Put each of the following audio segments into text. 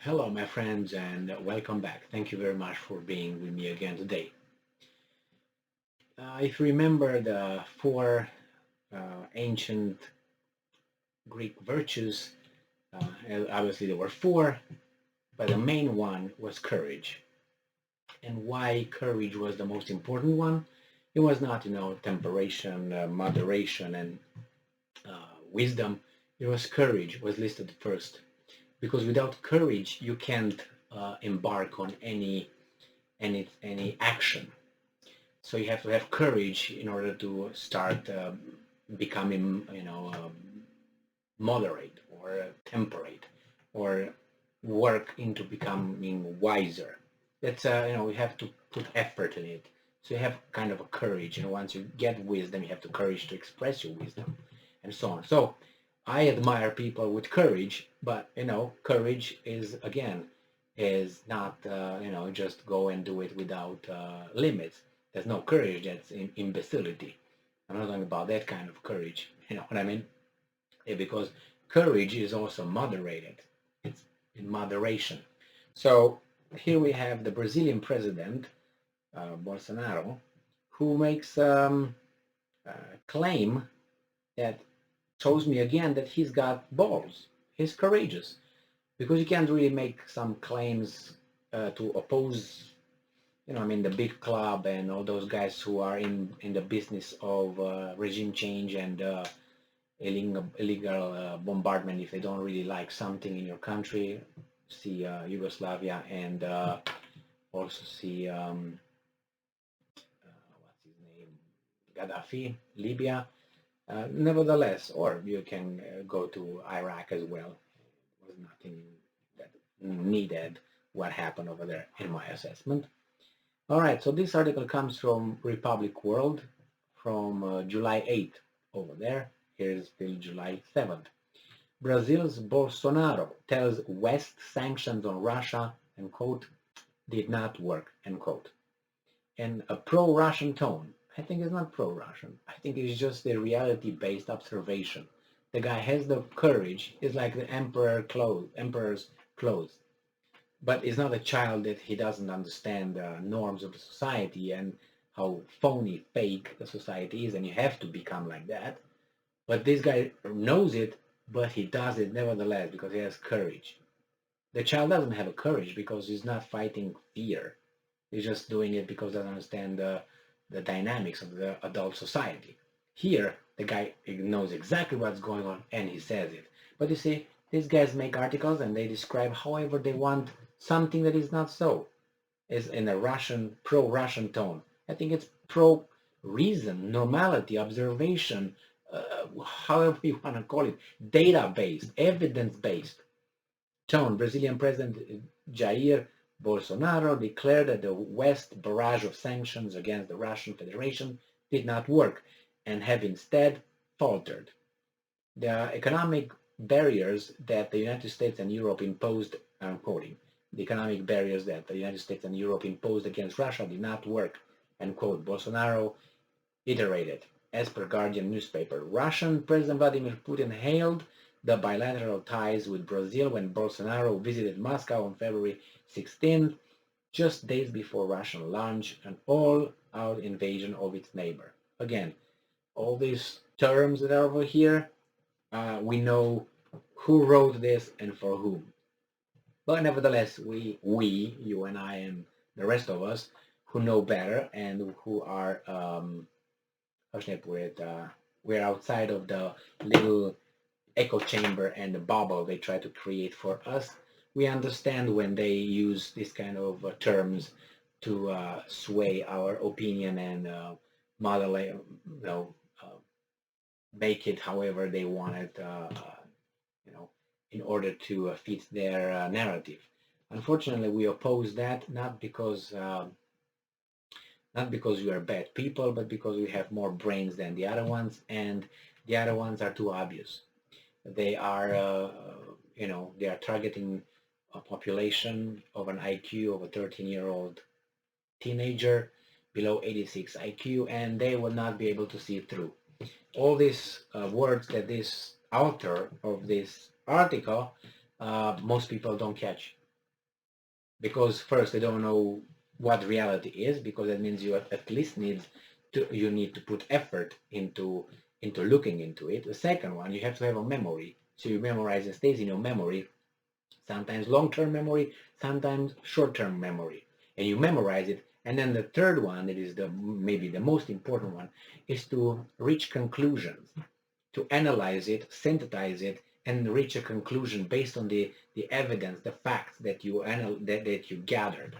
Hello, my friends, and welcome back. Thank you very much for being with me again today. If you remember the four ancient Greek virtues, obviously there were four, but the main one was courage. And why courage was the most important one? It was not, temperation, moderation, and wisdom. It was courage was listed first, because without courage you can't embark on any action. So you have to have courage in order to start becoming, moderate or temperate, or work into becoming wiser. That's we have to put effort in it. So you have kind of a courage. Once you get wisdom, you have the courage to express your wisdom, and so on. So I admire people with courage, but courage is again is not just go and do it without limits. There's no courage. That's imbecility. I'm not talking about that kind of courage. You know what I mean? Because courage is also moderated. It's in moderation. So here we have the Brazilian president, Bolsonaro, who makes a claim that shows me again that he's got balls. He's courageous, because you can't really make some claims to oppose, the big club and all those guys who are in the business of regime change and illegal bombardment if they don't really like something in your country. See Yugoslavia and also see what's his name, Gaddafi, Libya. Nevertheless, or you can go to Iraq as well. It was nothing that needed what happened over there, in my assessment. All right, so this article comes from Republic World from July 8th over there. Here's till July 7th. Brazil's Bolsonaro tells West sanctions on Russia, and quote, did not work, end quote. And a pro-Russian tone. I think it's not pro-Russian. I think it's just a reality-based observation. The guy has the courage. It's like the emperor's clothes. But he's not a child that he doesn't understand the norms of the society and how phony, fake the society is, and you have to become like that. But this guy knows it, but he does it nevertheless because he has courage. The child doesn't have a courage because he's not fighting fear. He's just doing it because he doesn't understand the dynamics of the adult society. Here, the guy knows exactly what's going on and he says it. But you see, these guys make articles and they describe however they want something that is not so. Is in a Russian, pro-Russian tone. I think it's pro-reason, normality, observation, however you want to call it, data-based, evidence-based tone. Brazilian President Jair Bolsonaro declared that the West barrage of sanctions against the Russian Federation did not work and have instead faltered. The economic barriers that the United States and Europe imposed, I'm quoting, the economic barriers that the United States and Europe imposed against Russia did not work, end quote. Bolsonaro iterated. As per Guardian newspaper, Russian President Vladimir Putin hailed the bilateral ties with Brazil when Bolsonaro visited Moscow on February 16th, just days before Russia launched an all-out invasion of its neighbor. Again, all these terms that are over here, we know who wrote this and for whom. But nevertheless, we, you and I and the rest of us who know better and who are, how should I put it, we're outside of the little echo chamber and the bubble they try to create for us. We understand when they use these kind of terms to sway our opinion and model, make it however they want it, you know, in order to fit their narrative. Unfortunately, we oppose that not because we are bad people, but because we have more brains than the other ones, and the other ones are too obvious. They are, they are targeting a population of an IQ of a 13-year-old teenager below 86 IQ, and they will not be able to see it through. All these words that this author of this article, most people don't catch. because first they don't know what reality is, because that means you at least you need to put effort into looking into it. The second one, you have to have a memory, so you memorize and stays in your memory, sometimes long-term memory, sometimes short-term memory, and you memorize it. And then the third one, that is the maybe the most important one, is to reach conclusions, to analyze it, synthesize it, and reach a conclusion based on the evidence, the facts that you gathered.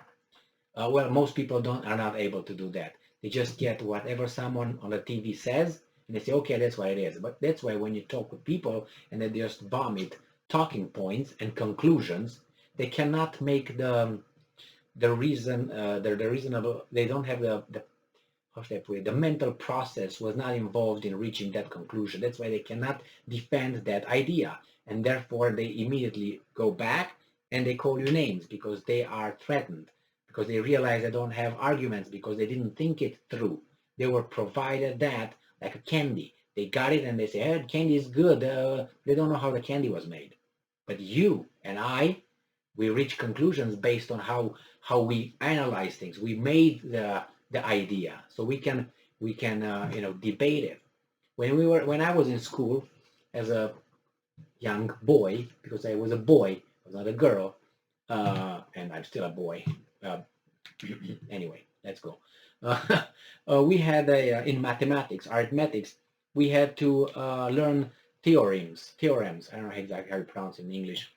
Well, most people are not able to do that. They just get whatever someone on the TV says, and they say, okay, that's what it is. But that's why when you talk with people and they just vomit talking points and conclusions, they cannot make the reason the reasonable. They don't have the how should I put it? The mental process was not involved in reaching that conclusion. That's why they cannot defend that idea, and therefore they immediately go back and they call you names because they are threatened, because they realize they don't have arguments, because they didn't think it through. They were provided that like a candy. They got it and they say, hey, candy is good. They don't know how the candy was made. But you and I, we reach conclusions based on how we analyze things. We made the idea, so we can debate it. When I was in school as a young boy, because I was a boy, I was not a girl, and I'm still a boy. Uh, anyway, let's go. We had in mathematics, arithmetics, we had to learn theorems. I don't know exactly how you pronounce it in English.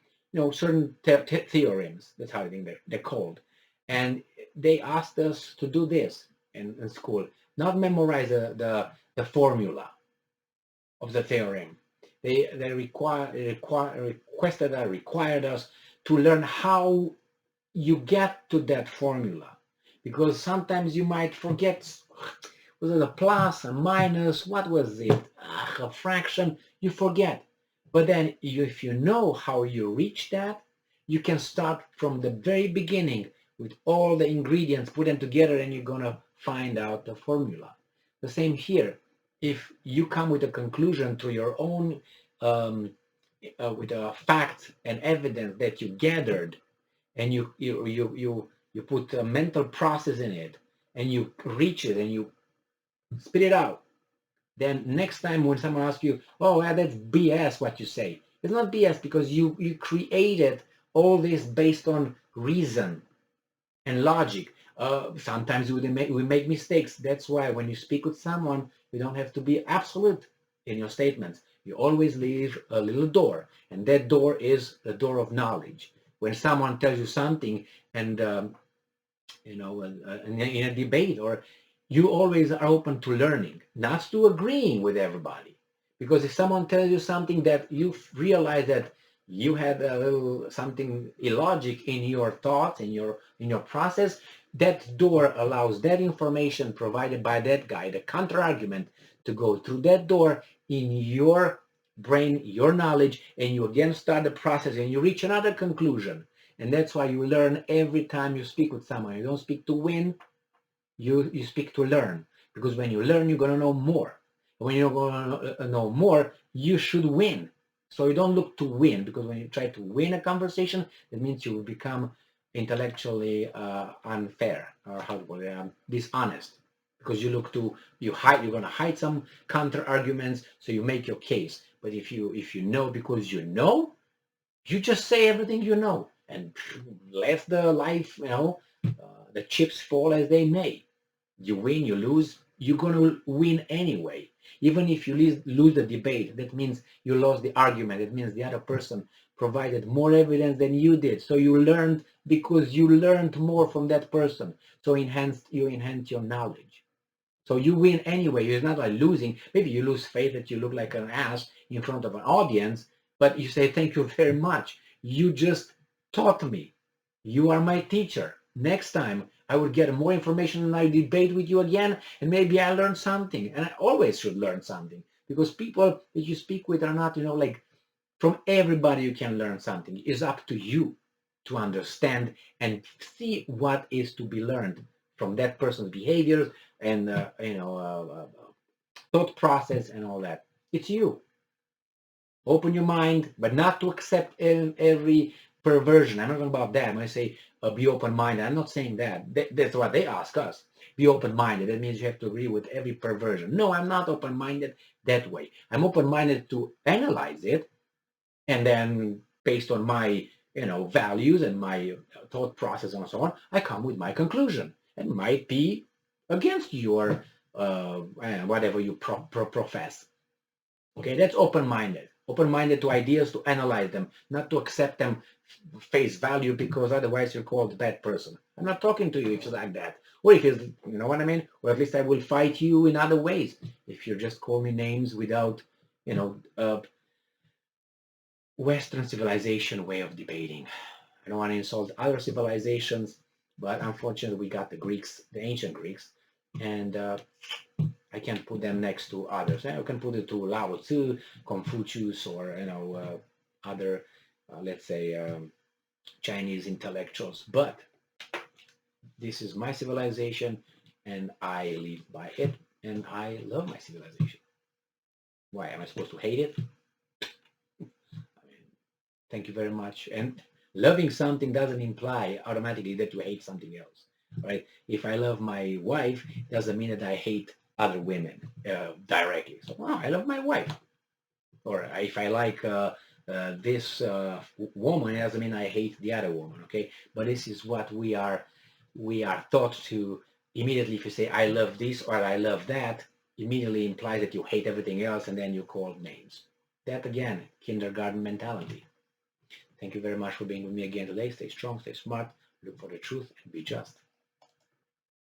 Certain theorems. That's how I think they're called. And they asked us to do this in school, not memorize the formula of the theorem. They required us to learn how you get to that formula, because sometimes you might forget, was it a plus, a minus, what was it, a fraction, you forget. But then if you know how you reach that, you can start from the very beginning with all the ingredients, put them together, and you're going to find out the formula. The same here. If you come with a conclusion to your own with facts and evidence that you gathered, and you put a mental process in it, and you reach it and you spit it out, then next time when someone asks you, oh yeah, that's BS what you say, it's not BS, because you created all this based on reason and logic. Sometimes we make mistakes. That's why when you speak with someone, you don't have to be absolute in your statements. You always leave a little door, and that door is the door of knowledge. When someone tells you something, and in a debate, or you always are open to learning, not to agreeing with everybody. Because if someone tells you something that you realize that you had a little something illogic in your thoughts, in your process, that door allows that information provided by that guy, the counter argument, to go through that door in your brain, your knowledge, and you again start the process and you reach another conclusion. And that's why you learn every time you speak with someone. You don't speak to win, you speak to learn. Because when you learn, you're going to know more. When you're going to know more, you should win. So you don't look to win, because when you try to win a conversation, it means you will become intellectually unfair, or how to put it, dishonest. Because you're going to hide some counter arguments, so you make your case. But if you know because you know, you just say everything you know, and let the life, the chips fall as they may. You win, you lose, you're going to win anyway. Even if you lose the debate, that means you lost the argument. It means the other person provided more evidence than you did. So you learned because you learned more from that person. So you enhance your knowledge. So you win anyway. It's not like losing. Maybe you lose faith that you look like an ass in front of an audience, but you say, thank you very much. You just taught me. You are my teacher. Next time I will get more information and I debate with you again, and maybe I learn something. And I always should learn something, because people that you speak with are not, like from everybody you can learn something. It's up to you to understand and see what is to be learned from that person's behaviors and thought process and all that. It's you. Open your mind, but not to accept every perversion. I'm not talking about that. When I say be open-minded, I'm not saying that. That's what they ask us. Be open-minded. That means you have to agree with every perversion. No, I'm not open-minded that way. I'm open-minded to analyze it, and then based on my values and my thought process and so on, I come with my conclusion. It might be against your whatever you profess. Okay, that's open-minded. Open-minded to ideas, to analyze them, not to accept them face value, because otherwise you're called a bad person. I'm not talking to you if you're like that. Or if it's, you know what I mean? Or at least I will fight you in other ways. If you just call me names without, Western civilization way of debating. I don't want to insult other civilizations, but unfortunately we got the Greeks, the ancient Greeks, and I can't put them next to others. I can put it to Lao Tzu, Confucius, or other, let's say, Chinese intellectuals. But this is my civilization, and I live by it, and I love my civilization. Why am I supposed to hate it? I mean, thank you very much. And loving something doesn't imply automatically that you hate something else, right? If I love my wife, doesn't mean that I hate other women directly. So, oh, I love my wife. Or if I like this woman, it doesn't mean I hate the other woman, okay? But this is what we are taught to immediately. If you say I love this or I love that, immediately implies that you hate everything else, and then you call names. That again, kindergarten mentality. Thank you very much for being with me again today. Stay strong, stay smart, look for the truth, and be just.